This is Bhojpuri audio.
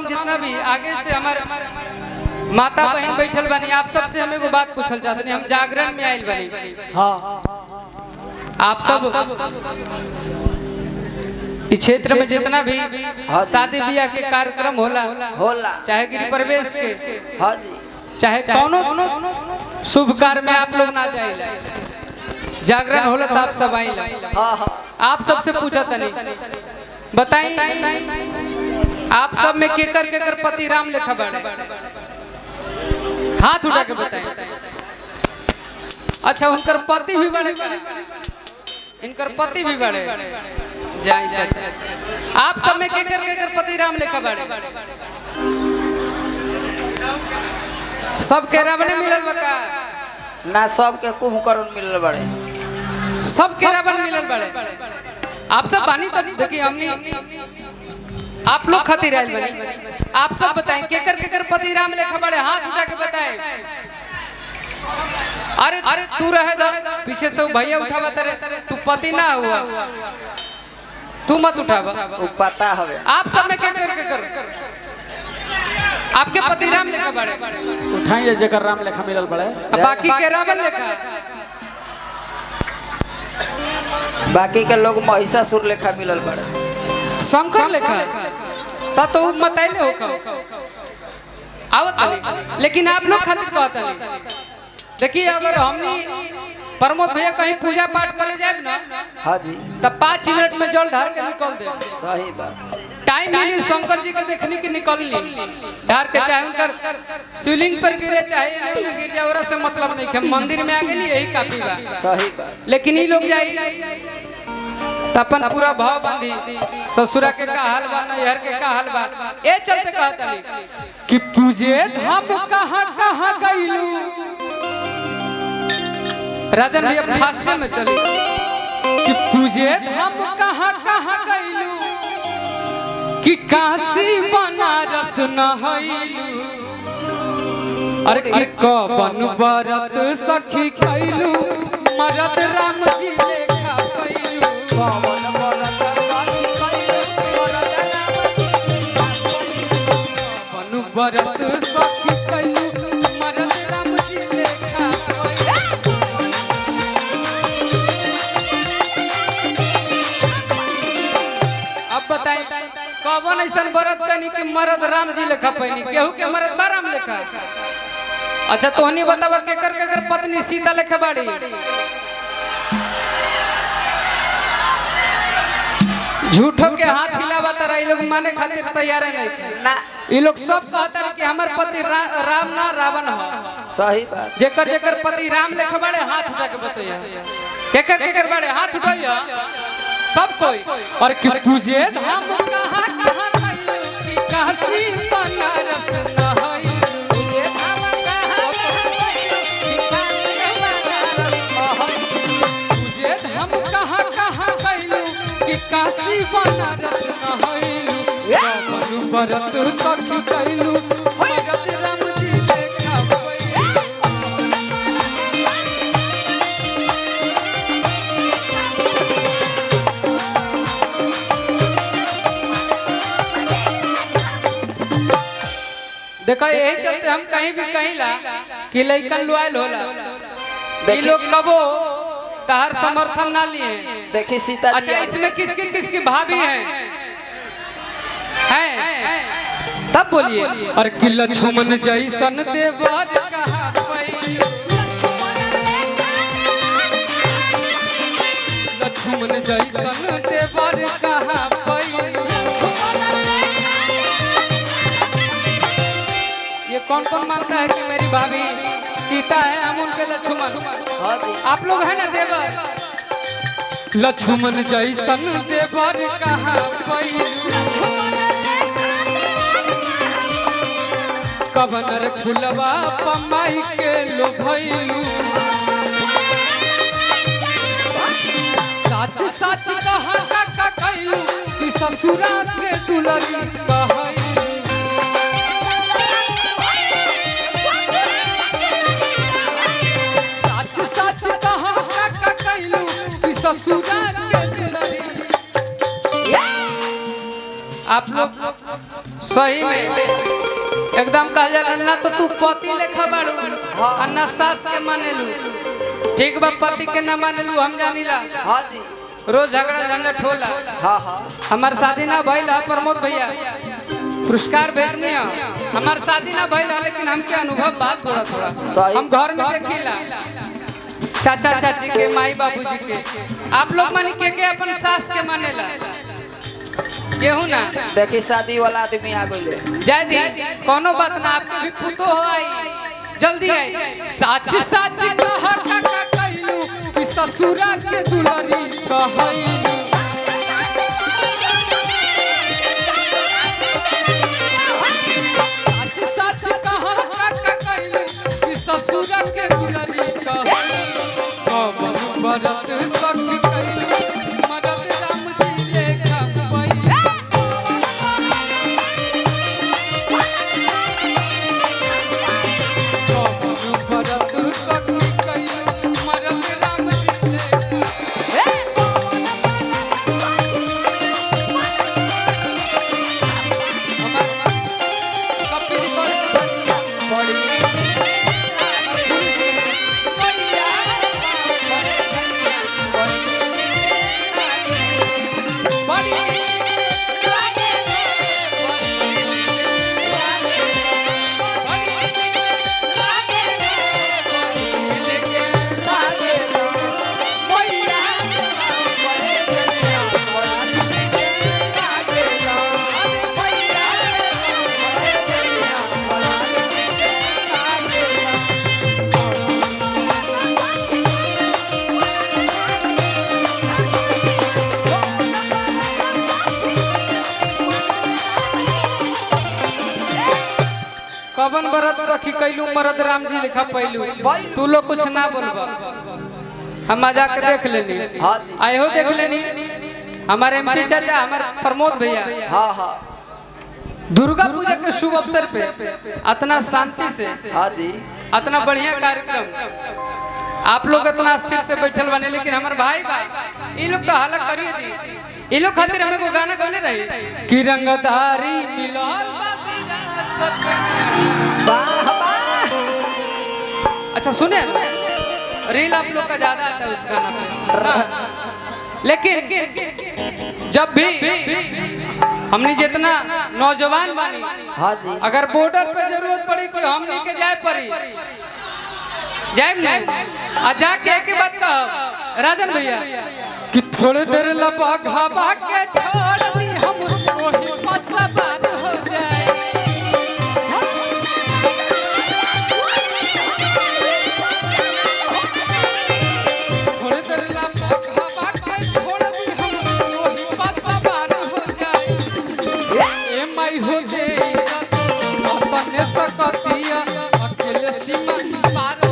तमाम जितना भी आगे से हमारे माता बहन बैठल बनी, आप सबसे हम एगो बात पूछल चाहते हैं। हम जागरण में आयल बनी। हाँ आप सब इस क्षेत्र में जितना भी शादी ब्याह के कार्यक्रम होला चाहे गृह प्रवेश के, हाँ जी, चाहे कौनो शुभ कार्य में आप लोग ना जाए, जागरण होला तो आप सब आइला। हाँ हाँ, आप सबसे पूछा तनी बताई, आप सब में केकर पति राम लेखा बड़े, हाथ उठा के बताएं। अच्छा, उनकर पति भी बड़े, इनकर पति भी बड़े जाए चाचा। आप सब में केकर पति राम लेखा बड़े, सब के रावण मिलल बका ना सब के कुंभकर्ण मिलल बड़े, सब के रावण मिलल बड़े। आप सब बानी तो देखिए, हमने आप लोग खातिर आयल बनी। आप सब बताएं केकर पति राम लेखा बड़े, हाथ उठा के बताएं। अरे तू रहे दा पीछे से भैया उठावा तेरे, तू पति ना हुआ, तू मत उठावा, वो पता हवे। आप सब में केकर आपके पति राम लेखा बड़े, उठाइए जकर राम लेखा मिलल बड़े, बाकी के रावण लेखा, बाकी के लोग महिषासुर लेखा मिलल बड़े, शंकर लेखा ता तो मतैले हो आवत नहीं। लेकिन आप लोग खातिर कहता नहीं। देखिए, अगर हमनी प्रमोद भैया कहीं पूजा पाठ करे जाए ना, हाँ जी, तब 5 मिनट में जल ढार के निकल दे, सही बात। टाइम मिली शंकर जी के देखने की निकल ली ढार के, चाहे उनकर शिवलिंग पर गिरे चाहे गिर जाए, और से मतलब नहीं कि मंदिर में आ गए, यही काफी बा। सही बात। लेकिन ये लोग जाई अपन पूरा भाव बांधी, ससुरा के का हाल बा, नैहर के का हाल बा, ए चलते कहता कि तुझे धाम कहाँ गइलू। राजन भैया फास्ट में चले कि तुझे धाम कहाँ गइलू, कि काशी बनारस न हइलू, अरे कि कवन बरत सखी कैलू, मरद राम जी लेखा कैलू, कवन बरत सखी कैलू, कवन बरत सखी कैलू, मरद राम जी लेखा कैलू। अब बताएं कौन ऐसा बरत कनी कि मरद राम जी लेखा पैनी, केहू के मरद बा राम लेखा। अच्छा, तोहनी बतावा केकर पत्नी सीता लेखा बाड़ी, झूठो के हाथ हिलावा तारा, ये लोग माने खातिर तैयार नहीं ना, ये लोग सब कहता कि हमार पति राम ना रावण हो। सही बात। जेकर पति राम लेखा बाड़े, हाथ उठा के बताइए केकर बाड़े, हाथ उठाइए सब कोई। और कि तुझे धाम कहाँ गइलू, कि काशी बनारस न हइलू, तुझे धाम कहाँ गइलू, कि काशी बनारस, तुझे धाम कहाँ गइलू, कि काशी बनारस न हइलू, कवन बरत सखी कैलू, मरद राम जी लेखा पैलू। देखो, यही चलते हम कहीं भी कहिला कि लइकन लुआल होला, ये लोग कबो तहर समर्थन ना लिए। देखी सीता जी। अच्छा, इसमें किसकी भाभी हैं? तब बोलिए। और कि लक्ष्मण जैसन देवर कहा पैलू, लक्ष्मण जैसन देवर कहा पैलू। ये कौन मानता है कि मेरी भाभी सीता है, हम उनके लक्ष्मण, आप लोग हैं ना देवर। लक्ष्मण जैसन देवर कहा पैलू, कवनर फुलवा पमाई के लो भैलू, सच सच कहा का कैलू, कि ससुरा के दुलरी कहैलू, ससुरा के दुलरी। आप आप लोग सही में एकदम कह जाला ना तो तू पति लेखा बाड़ू और ना सास के मानेलू। ठीक बा, पति के ना मानेलू हम जानीला। हाँ जी। रोज झगड़ा झंझट होला। हाँ हाँ। हमार शादी ना भइल है प्रमोद भैया, पुरस्कार भेजनी है। हमार शादी ना भइल है लेकिन हमके अनुभव बात थोड़ा थोड़ा हम घर में देखिला। चाचा चाची के, माई बाबूजी के, आप लोग मानी के अपन सास के मानेला केहू ना। देखी शादी वाला आदमी आ गइले। जय दी कोनो बात ना, आपके भी पुतो हो आई, जल्दी आई। साच साच कहा काका कहलू कि ससुरा के दुलारी कहलू। साच साच कहा काका कहलू कि ससुरा के दुलारी कहलू। बरत सखी कहलू मरद राम जी लेखा पैया। कवन बरत सखी कैलू मरद राम जी लिखा पैलू। तू लोग कुछ ना बोलबा, हम मजाक देख लेनी। आए हो देख लेनी हमारे एमपी चाचा, हमारे प्रमोद भैया। हाँ हाँ। दुर्गा पूजा के शुभ अवसर पे इतना शांति से, हाँ जी, इतना बढ़िया कार्यक्रम आप लोग इतना स्थिर से बैठल बने। लेकिन हमारे भाई ये लोग तो हालत करिए दी। ये लोग खातिर हमें को गाना गले रही कि रंगधारी मिलल अच्छा सुने रील आप लोग का ज्यादा आता है उस गाना में। लेकिन जब भी हमने जितना नौजवान बानी, हाँ जी, अगर बॉर्डर पे जरूरत पड़ी कि हमने के जाए पड़ी जाए नहीं आ जाके के बात कह राजन भैया कि थोड़े देर लबा घाबा के छोड़ दी हम वही मसबार हो जाए। थोड़े देर लबा घाबा के छोड़ दी हम वही मसबार हो जाए। ए माई हो दे अपने सकतिया अकेले सीमा पार